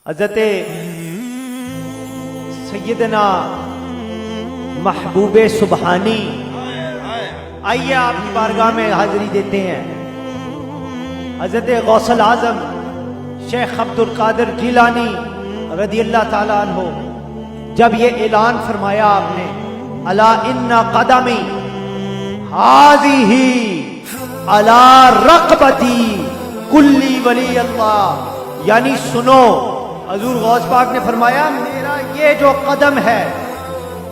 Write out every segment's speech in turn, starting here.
حضرت سیدنا محبوب سبحانی آئیے آپ کی بارگاہ میں حاضری دیتے ہیں۔ حضرت غوث الاعظم شیخ عبد القادر جیلانی رضی اللہ تعالیٰ عنہ جب یہ اعلان فرمایا آپ نے الا ان قدمی ہذہ علی رقبتی کلی ولی اللہ، یعنی سنو، حضور غوث پاک نے فرمایا میرا یہ جو قدم ہے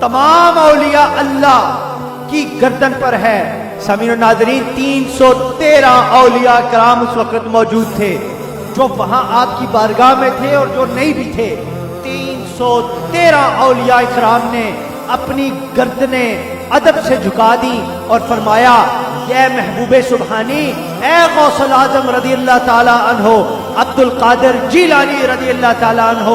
تمام اولیاء اللہ کی گردن پر ہے۔ سامعین و ناظرین، 313 اولیاء کرام اس وقت موجود تھے جو وہاں آپ کی بارگاہ میں تھے اور جو نہیں بھی تھے۔ 313 اولیاء کرام نے اپنی گردنیں ادب سے جھکا دی اور فرمایا اے محبوب سبحانی، اے غوث الاعظم رضی اللہ تعالیٰ عنہ، عبد القادر جیلانی رضی اللہ تعالیٰ عنہ،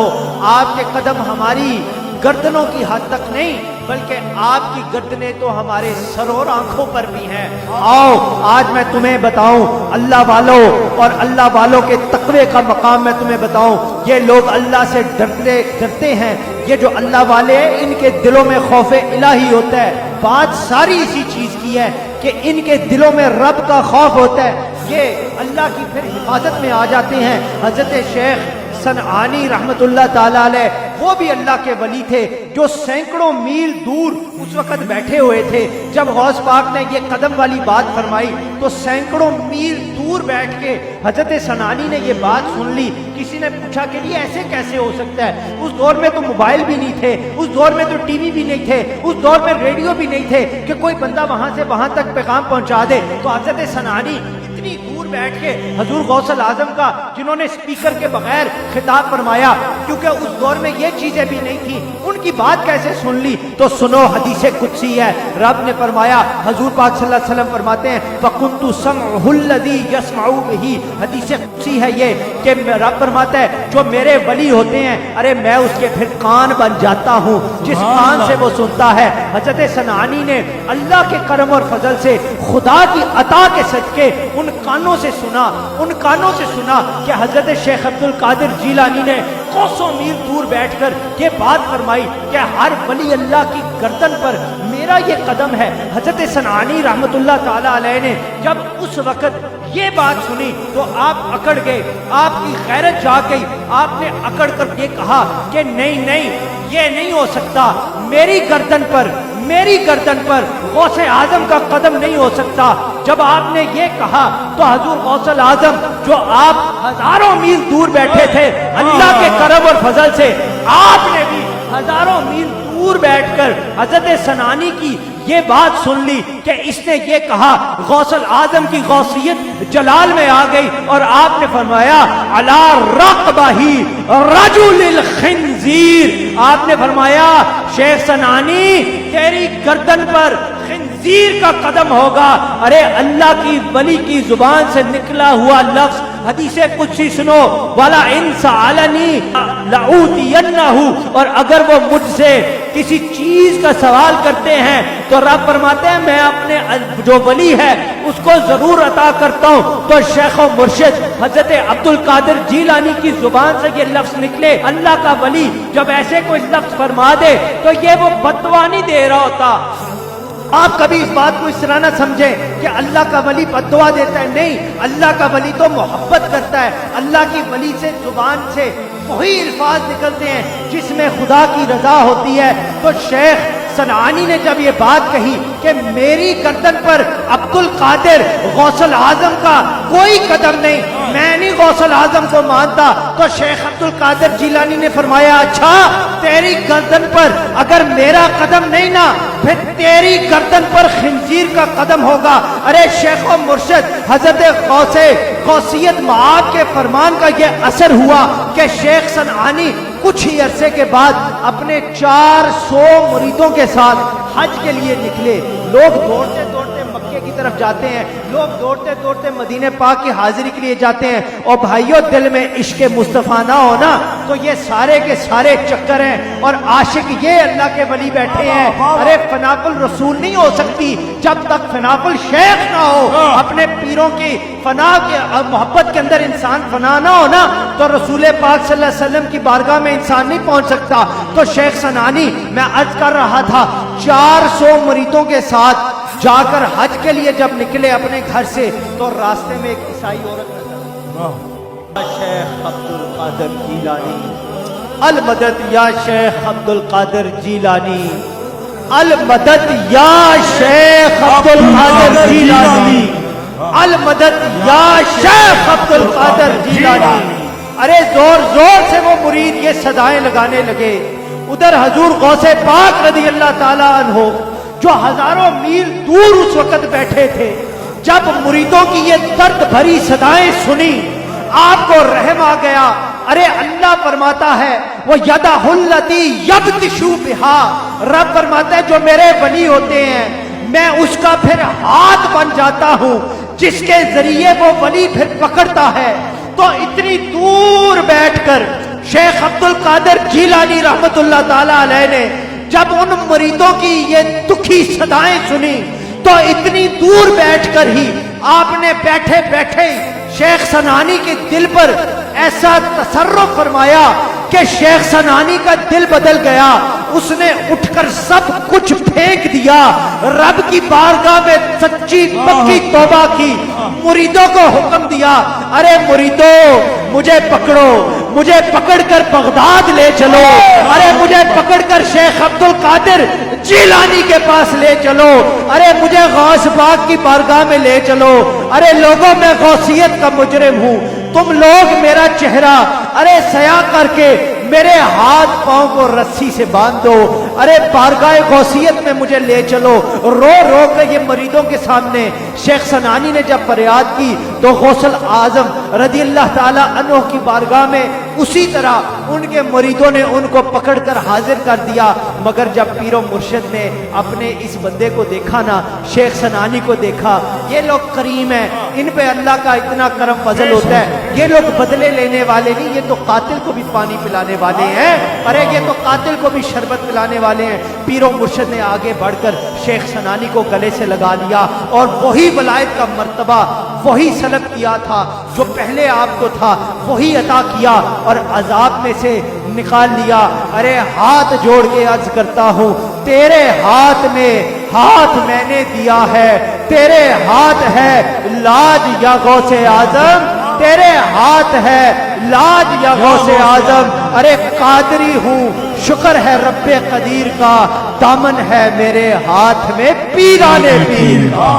آپ کے قدم ہماری گردنوں کی حد تک نہیں بلکہ آپ کی گردنیں تو ہمارے سر اور آنکھوں پر بھی ہیں۔ آؤ آج میں تمہیں بتاؤں اللہ والوں اور اللہ والوں کے تقوی کا مقام میں تمہیں بتاؤں۔ یہ لوگ اللہ سے ڈرتے ہیں، یہ جو اللہ والے ہیں ان کے دلوں میں خوف الہی ہوتا ہے۔ بات ساری اسی چیز کی ہے کہ ان کے دلوں میں رب کا خوف ہوتا ہے، یہ اللہ کی پھر حفاظت میں آ جاتے ہیں۔ حضرت شیخ صنعانی رحمت اللہ تعالیٰ علیہ وہ بھی اللہ کے ولی تھے جو سینکڑوں میل دور اس وقت بیٹھے ہوئے تھے۔ جب غوث پاک نے یہ قدم والی بات فرمائی تو سینکڑوں میل دور بیٹھ کے حضرت صنعانی نے یہ بات سن لی۔ کسی نے پوچھا کہ یہ ایسے کیسے ہو سکتا ہے؟ اس دور میں تو موبائل بھی نہیں تھے، اس دور میں تو ٹی وی بھی نہیں تھے، اس دور میں ریڈیو بھی نہیں تھے کہ کوئی بندہ وہاں سے وہاں تک پیغام پہنچا دے۔ تو حضرت صنعانی اتنی دور بیٹھ کے حضور غوث الاعظم کا، جنہوں نے اسپیکر کے بغیر خطاب فرمایا، کیونکہ اس دور میں یہ چیزیں بھی نہیں تھی، ان کی بات کیسے سن لی؟ تو سنو، حدیث قدسی ہے، رب نے فرمایا، حضور پاک صلی اللہ علیہ وسلم فرماتے ہیں فَكُنْتُ سَمْعُهُ الَّذِي يَسْمَعُ بِهِ، حدیث قدسی ہے یہ کہ رب فرماتا ہے جو میرے ولی ہوتے ہیں ارے میں اس کے پھر کان بن جاتا ہوں جس کان سے وہ سنتا ہے۔ حضرت صنعانی نے اللہ کے کرم اور فضل سے خدا کی عطا کے صدقے ان کانوں سے سنا کہ حضرت شیخ عبد القادر جیلانی نے کوسوں میل دور بیٹھ کر یہ بات فرمائی کہ ہر ولی اللہ کی گردن پر میرا یہ قدم ہے۔ حضرت صنعانی رحمت اللہ تعالی علیہ نے جب اس وقت یہ بات سنی تو آپ اکڑ گئے، آپ کی غیرت جاگ گئی، آپ نے اکڑ کر یہ کہا کہ نہیں یہ نہیں ہو سکتا، میری گردن پر غوث اعظم کا قدم نہیں ہو سکتا۔ جب آپ نے یہ کہا تو حضور غوث الاعظم جو آپ ہزاروں میل دور بیٹھے تھے، اللہ کے کرم اور فضل سے آپ نے بھی ہزاروں میل دور بیٹھ کر حضرت صنعانی کی یہ بات سن لی کہ اس نے یہ کہا۔ غوث الاعظم کی غوثیت جلال میں آ گئی اور آپ نے فرمایا علی رقبہ رجل الخنزیر، آپ نے فرمایا شیخ صنعانی تیری گردن پر خنزیر کا قدم ہوگا۔ ارے اللہ کی ولی کی زبان سے نکلا ہوا لفظ، حدیث قدسی سنو، والا ان سالنی لأوتینہ، اور اگر وہ مجھ سے کسی چیز کا سوال کرتے ہیں تو رب فرماتے ہیں میں اپنے جو ولی ہے اس کو ضرور عطا کرتا ہوں۔ تو شیخ و مرشد حضرت عبد القادر جیلانی کی زبان سے یہ لفظ نکلے، اللہ کا ولی جب ایسے کوئی لفظ فرما دے تو یہ وہ بددعا نہیں دے رہا ہوتا۔ آپ کبھی اس بات کو اس طرح نہ سمجھیں کہ اللہ کا ولی بد دعا دیتا ہے، نہیں، اللہ کا ولی تو محبت کرتا ہے۔ اللہ کی ولی سے زبان سے وہی الفاظ نکلتے ہیں جس میں خدا کی رضا ہوتی ہے۔ تو شیخ صنعانی نے جب یہ بات کہی کہ میری گردن پر عبد القادر غوث الاعظم کا کوئی قدم نہیں، میں نہیں غوث الاعظم کو مانتا، تو شیخ عبد القادر جیلانی نے فرمایا اچھا تیری گردن پر اگر میرا قدم نہیں نا پھر تیری گردن پر خنزیر کا قدم ہوگا۔ ارے شیخ و مرشد حضرت غوثیت معاد کے فرمان کا یہ اثر ہوا کہ شیخ صنعانی کچھ ہی عرصے کے بعد اپنے 400 مریدوں کے ساتھ حج کے لیے نکلے۔ لوگ دوڑتے مکے کی طرف جاتے ہیں، لوگ دوڑتے دوڑتے مدینے پاک کی حاضری کے لیے جاتے ہیں، اور بھائیوں دل میں عشق مصطفیٰ نہ ہونا تو یہ سارے کے سارے چکر ہیں، اور عاشق یہ اللہ کے ولی بیٹھے ہیں۔ ارے فناق الرسول نہیں ہو سکتی جب تک فناق الشیخ نہ ہو۔ اپنے پیروں کی فنا کے محبت کے اندر انسان فنا نہ ہونا تو رسول پاک صلی اللہ علیہ وسلم کی بارگاہ میں انسان نہیں پہنچ سکتا۔ تو شیخ سنانی میں عرض کر رہا تھا 400 مریدوں کے ساتھ جا کر حج کے لیے جب نکلے اپنے گھر سے تو راستے میں ایک عیسائی عورت نظر شیخ عبد القادر جیلانی المدد یا شیخ عبد القادر جیلانی المدد یا شیخ عبد القادر جیلانی المدد یا شیخ عبد القادر جیلانی۔ ارے زور زور سے وہ مرید یہ صدائیں لگانے لگے۔ ادھر حضور غوث پاک رضی اللہ تعالیٰ عنہ جو ہزاروں میل دور اس وقت بیٹھے تھے، جب مریدوں کی یہ درد بھری صدائیں سنی آپ کو رحم آ گیا۔ ارے اللہ فرماتا ہے وہ یدہ التی یبطشو بہا، رب فرماتا ہے جو میرے ولی ہوتے ہیں میں اس کا پھر ہاتھ بن جاتا ہوں جس کے ذریعے وہ ولی پھر پکڑتا ہے۔ تو اتنی دور بیٹھ کر شیخ عبد القادر جیلانی رحمت اللہ تعالی علیہ نے جب ان مریدوں کی یہ دکھی صدائیں سنی تو اتنی دور بیٹھ کر ہی آپ نے بیٹھے بیٹھے شیخ سنانی کے دل پر ایسا تصرف فرمایا کہ شیخ سنانی کا دل بدل گیا۔ اس نے اٹھ کر سب کچھ پھینک دیا، رب کی بارگاہ میں سچی پکی توبہ کی، مریدوں کو حکم دیا ارے مریدوں مجھے پکڑو، مجھے پکڑ کر بغداد لے چلو، ارے مجھے پکڑ کر شیخ عبد القادر جیلانی کے پاس لے چلو، ارے مجھے غوث پاک کی بارگاہ میں لے چلو۔ ارے لوگوں میں غوثیت کا مجرم ہوں، تم لوگ میرا چہرہ ارے سیاہ کر کے میرے ہاتھ پاؤں کو رسی سے باندھ دو، ارے بارگاہ غوثیت میں مجھے لے چلو۔ رو رو کے یہ مریدوں کے سامنے شیخ سنانی نے جب فریاد کی تو غوث اعظم رضی اللہ تعالی عنہ کی بارگاہ میں اسی طرح ان کے مریدوں نے ان کو پکڑ کر حاضر کر دیا۔ مگر جب پیر و مرشد نے اپنے اس بندے کو دیکھا نا، شیخ سنانی کو دیکھا، یہ لوگ کریم ہیں، ان پہ اللہ کا اتنا کرم فضل ہوتا ہے، یہ لوگ بدلے لینے والے نہیں، یہ تو قاتل کو بھی پانی پلانے والے ہیں، ارے یہ تو قاتل کو بھی شربت پلانے والے ہیں۔ پیر و مرشد نے آگے بڑھ کر شیخ سنانی کو گلے سے لگا لیا اور وہی ولایت کا مرتبہ وہی سلب کیا تھا جو پہلے آپ کو تھا، وہی عطا کیا اور عذاب میں سے نکال لیا۔ ارے ہاتھ جوڑ کے عرض کرتا ہوں تیرے ہاتھ میں ہاتھ میں نے دیا ہے، تیرے ہاتھ ہے لاج یا غوث اعظم، تیرے ہاتھ ہے لاج یا غوث اعظم۔ ارے قادری ہوں شکر ہے رب قدیر کا، دامن ہے میرے ہاتھ میں پیرانے پیر کا۔